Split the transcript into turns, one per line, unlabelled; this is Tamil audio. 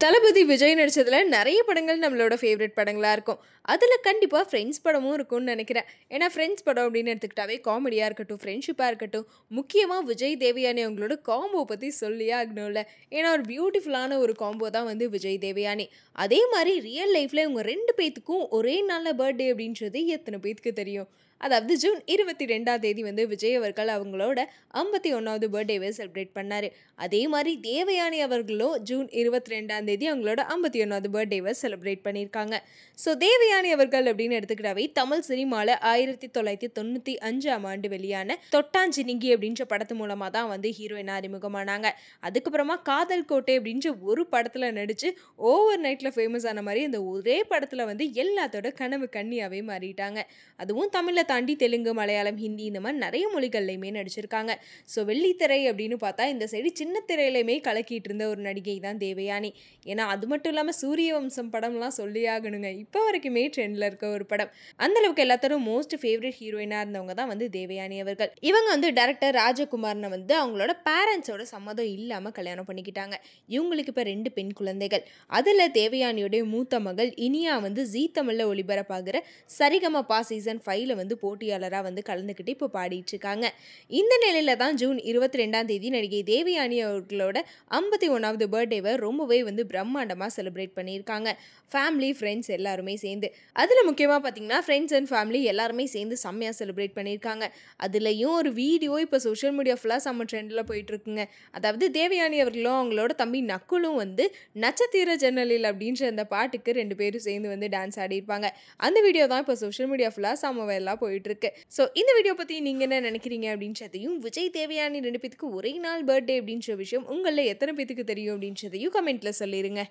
தளபதி விஜய் நடிச்சதுல நெறைய படங்கள் நம்மளோட ஃபேவரைட் படங்களா இருக்கும். அதுல கண்டிப்பா ஃப்ரெண்ட்ஸ் படமும் இருக்கும்னு நெனைக்கிறேன். ஏன்னா ஃப்ரெண்ட்ஸ் படம் அப்படின்னு எடுத்துக்கிட்டாவே காமெடியா இருக்கட்டும், ஃப்ரெண்ட்ஷிப்பா இருக்கட்டும், முக்கியமா விஜய், தேவயானி அவங்களோட காம்போ பத்தி சொல்லியே ஆகணும்ல. ஏன்னா ஒரு பியூட்டிஃபுல்லான ஒரு காம்போ தான் வந்து விஜய், தேவயானி. அதே மாரி ரியல் லைஃப்ல இவங்க 2 பேத்துக்கும் ஒரே நாள்ல பர்த்டே அப்படின்றது எத்தன பேத்துக்கு தெரியும்? அதாவது ஜூன் 22ஆம் தேதி வந்து விஜய் அவர்கள் அவங்களோட 51வது பர்த்டேவை செலிப்ரேட் பண்ணாரு. அதே மாரி தேவயானி அவர்களும் ஜூன் 22ஆம் தேதி அவங்களோட 51வது பர்த்டேவை செலிப்ரேட் பண்ணியிருக்காங்க. ஸோ தேவயானி அவர்கள் அப்படின்னு எடுத்துக்கிட்டாவே தமிழ் சினிமால 1995ஆம் ஆண்டு வெளியான தொட்டாஞ்சினிங்கி அப்படின்ற படத்து மூலமா தான் வந்து ஹீரோயினா அறிமுகமானாங்க. அதுக்கப்புறமா காதல் கோட்டை அப்படின்ற ஒரு படத்துல நடிச்சு ஓவர் நைட்ல ஃபேமஸ் ஆன மாதிரி இந்த ஒரே படத்துல வந்து எல்லாத்தோட கனவு கன்னியாவே மாறிட்டாங்க. அதுவும் தமிழை தாண்டி தெலுங்கு, மலையாளம், ஹிந்தி இந்த மாதிரி நிறைய மொழிகள்லையுமே நடிச்சிருக்காங்க. ஸோ வெள்ளித்திரை அப்படின்னு பார்த்தா இந்த சைடு சின்ன திரையிலையுமே கலக்கிட்டு இருந்த ஒரு நடிகை தான் தேவயானி. ஏன்னா அது மட்டும் இல்லாமல் சூரிய வம்சம் படம்லாம் சொல்லி ஆகணுங்க. இப்போ வரைக்குமே ட்ரெண்டில் இருக்க ஒரு படம். அந்த அளவுக்கு எல்லாத்தரும் மோஸ்ட் ஃபேவரட் ஹீரோயினாக இருந்தவங்க தான் வந்து தேவயானி அவர்கள். இவங்க வந்து டைரக்டர் ராஜகுமாரனை வந்து அவங்களோட பேரண்ட்ஸோட சம்மதம் இல்லாமல் கல்யாணம் பண்ணிக்கிட்டாங்க. இவங்களுக்கு இப்போ 2 பெண் குழந்தைகள். அதில் தேவயானியோடைய மூத்த மகள் இனியா வந்து ஜீ தமிழில் ஒளிபரப்பாகிற சரிகமபா சீசன் 5ல் வந்து போட்டியாளராக வந்து கலந்துக்கிட்டு இப்போ பாடிட்டு இருக்காங்க. இந்த நிலையில தான் ஜூன் 22ஆம் தேதி நடிகை தேவயானி அவர்களோட 51வது பர்த்டேவை ரொம்பவே வந்து பிரம்மாண்டமாக செலிப்ரேட் பண்ணியிருக்காங்க. ஃபேமிலி, ஃப்ரெண்ட்ஸ் எல்லாருமே சேர்ந்து. அதில் முக்கியமாக பார்த்தீங்கன்னா ஃப்ரெண்ட்ஸ் அண்ட் ஃபேமிலி எல்லாருமே சேர்ந்து செம்மையாக செலிப்ரேட் பண்ணியிருக்காங்க. அதுலேயும் ஒரு வீடியோ இப்போ சோஷியல் மீடியா ஃபுல்லாக செம்ம ட்ரெண்டில் போயிட்டுருக்குங்க. அதாவது தேவயானி அவர்களும் அவங்களோட தம்பி நக்குலும் வந்து நட்சத்திர ஜன்னலில் அப்படின்ற அந்த பாட்டுக்கு 2 பேரும் சேர்ந்து வந்து டான்ஸ் ஆடியிருப்பாங்க. அந்த வீடியோ தான் இப்போ சோஷியல் மீடியா ஃபுல்லாக செம்ம வைரலாக போயிட்டுருக்கு. ஸோ இந்த வீடியோ பற்றி நீங்கள் என்ன நினைக்கிறீங்க அப்படின்றதையும், விஜய், தேவயானி 2 பேத்துக்கு ஒரே நாள் பர்த்டே அப்படின்ற விஷயம் உங்களில் எத்தனை பேத்துக்கு தெரியும் அப்படின்றதையும் கமெண்ட்டில் சொல்லிடுங்க.